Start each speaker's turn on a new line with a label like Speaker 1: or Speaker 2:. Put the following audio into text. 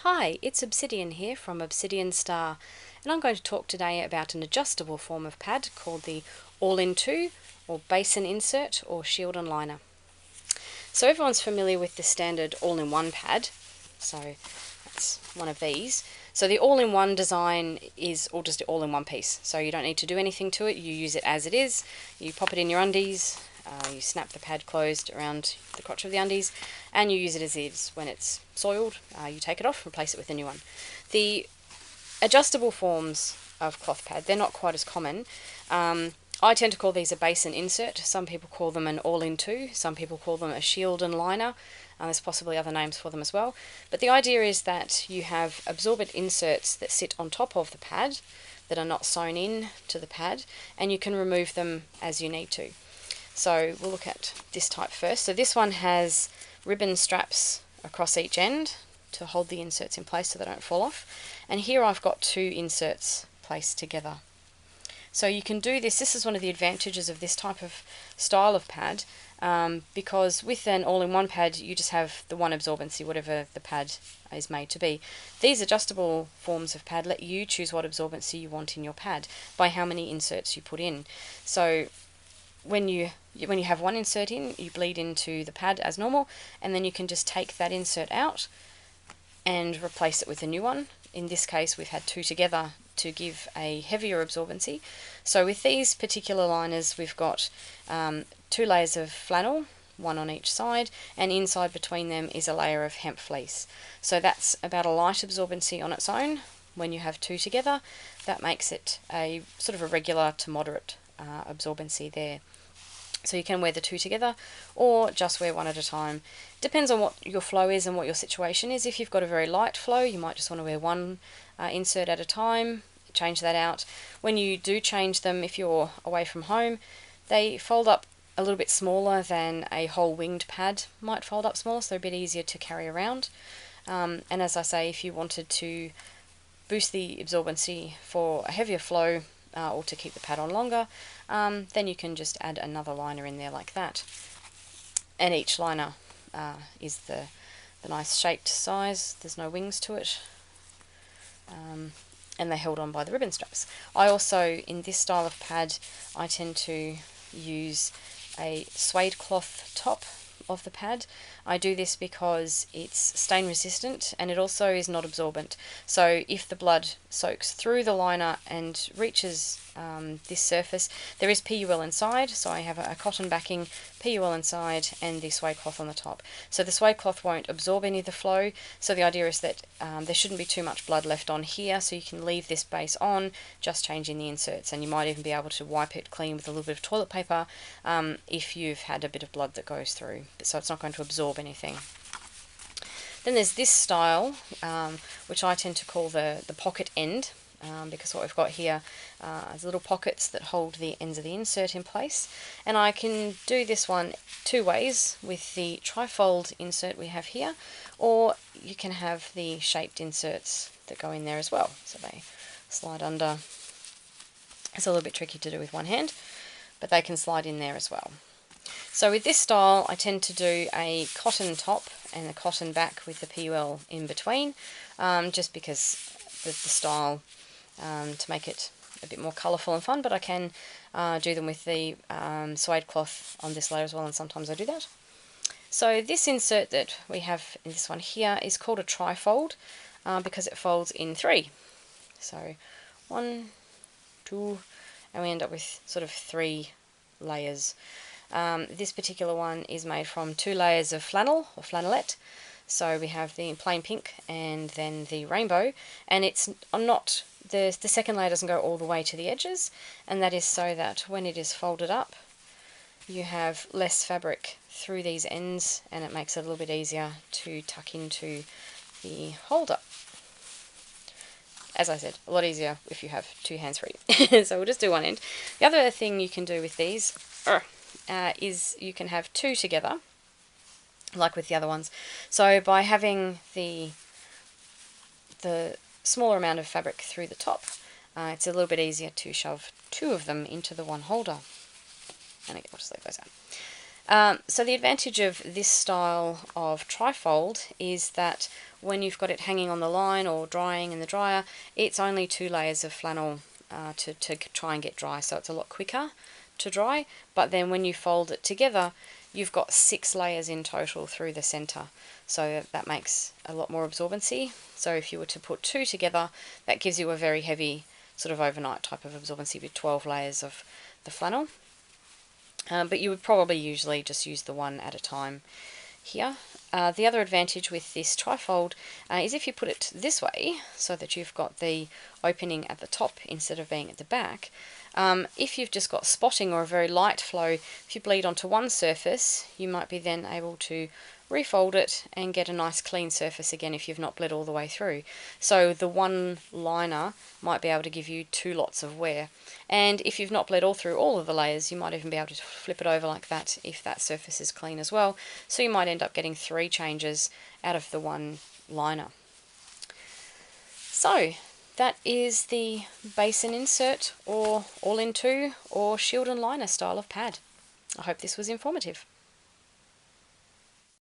Speaker 1: Hi, it's Obsidian here from Obsidian Star, and I'm going to talk today about an adjustable form of pad called the All-in-2 or Basin Insert or Shield and Liner. So everyone's familiar with the standard all-in-one pad, so that's one of these. So the all-in-one design is all just all-in-one piece, so you don't need to do anything to it, you use it as it is, you pop it in your undies, you snap the pad closed around the crotch of the undies, and you use it as is. When it's soiled, you take it off, replace it with a new one. The adjustable forms of cloth pad, they're not quite as common. I tend to call these a basin insert. Some people call them an all-in-two. Some people call them a shield and liner. There's possibly other names for them as well. But the idea is that you have absorbent inserts that sit on top of the pad that are not sewn in to the pad, and you can remove them as you need to. So we'll look at this type first. So this one has ribbon straps across each end to hold the inserts in place so they don't fall off. And here I've got two inserts placed together. So you can do this. This is one of the advantages of this type of style of pad, because with an all-in-one pad you just have the one absorbency, whatever the pad is made to be. These adjustable forms of pad let you choose what absorbency you want in your pad by how many inserts you put in. So when you have one insert in, you bleed into the pad as normal, and then you can just take that insert out and replace it with a new one. In this case we've had two together to give a heavier absorbency. So with these particular liners we've got two layers of flannel, one on each side, and inside between them is a layer of hemp fleece. So that's about a light absorbency on its own. When you have two together, that makes it a sort of a regular to moderate absorbency there. So you can wear the two together or just wear one at a time. Depends on what your flow is and what your situation is. If you've got a very light flow, you might just want to wear one insert at a time, change that out. When you do change them, if you're away from home, they fold up a little bit smaller than a whole winged pad might fold up smaller, so they're a bit easier to carry around. And as I say, if you wanted to boost the absorbency for a heavier flow, or to keep the pad on longer, then you can just add another liner in there like that. And each liner is the nice shaped size. There's no wings to it. And they're held on by the ribbon straps. I also, in this style of pad, I tend to use a suede cloth top of the pad. I do this because it's stain resistant and it also is not absorbent. So if the blood soaks through the liner and reaches this surface, there is PUL inside, so I have a cotton backing, PUL inside, and the suede cloth on the top. So the suede cloth won't absorb any of the flow, so the idea is that there shouldn't be too much blood left on here, so you can leave this base on, just changing the inserts, and you might even be able to wipe it clean with a little bit of toilet paper if you've had a bit of blood that goes through, so it's not going to absorb anything. Then there's this style, which I tend to call the pocket end, because what we've got here is little pockets that hold the ends of the insert in place. And I can do this one two ways with the trifold insert we have here, or you can have the shaped inserts that go in there as well. So they slide under. It's a little bit tricky to do with one hand, but they can slide in there as well. So with this style I tend to do a cotton top and a cotton back with the PUL in between, just because the style, to make it a bit more colourful and fun, but I can do them with the suede cloth on this layer as well, and sometimes I do that. So this insert that we have in this one here is called a trifold because it folds in three. So 1, 2, and we end up with sort of 3 layers. This particular one is made from 2 layers of flannel or flannelette. So we have the plain pink and then the rainbow, and it's not the second layer doesn't go all the way to the edges, and that is so that when it is folded up you have less fabric through these ends, and it makes it a little bit easier to tuck into the holder. As I said, a lot easier if you have 2 hands free. So we'll just do one end. The other thing you can do with these is you can have 2 together, like with the other ones. So by having the smaller amount of fabric through the top, it's a little bit easier to shove 2 of them into the one holder. And again, I'll just leave those So the advantage of this style of trifold is that when you've got it hanging on the line or drying in the dryer, it's only 2 layers of flannel to try and get dry, so it's a lot quicker to dry. But then when you fold it together, you've got 6 layers in total through the center, so that makes a lot more absorbency. So if you were to put 2 together, that gives you a very heavy sort of overnight type of absorbency with 12 layers of the flannel. But you would probably usually just use the one at a time here. The other advantage with this trifold is if you put it this way, so that you've got the opening at the top instead of being at the back, if you've just got spotting or a very light flow, if you bleed onto one surface, you might be then able to refold it and get a nice clean surface again if you've not bled all the way through. So the one liner might be able to give you 2 lots of wear. And if you've not bled all through all of the layers, you might even be able to flip it over like that if that surface is clean as well. So you might end up getting 3 changes out of the one liner. So that is the basin insert or all-in-2 or shield and liner style of pad. I hope this was informative.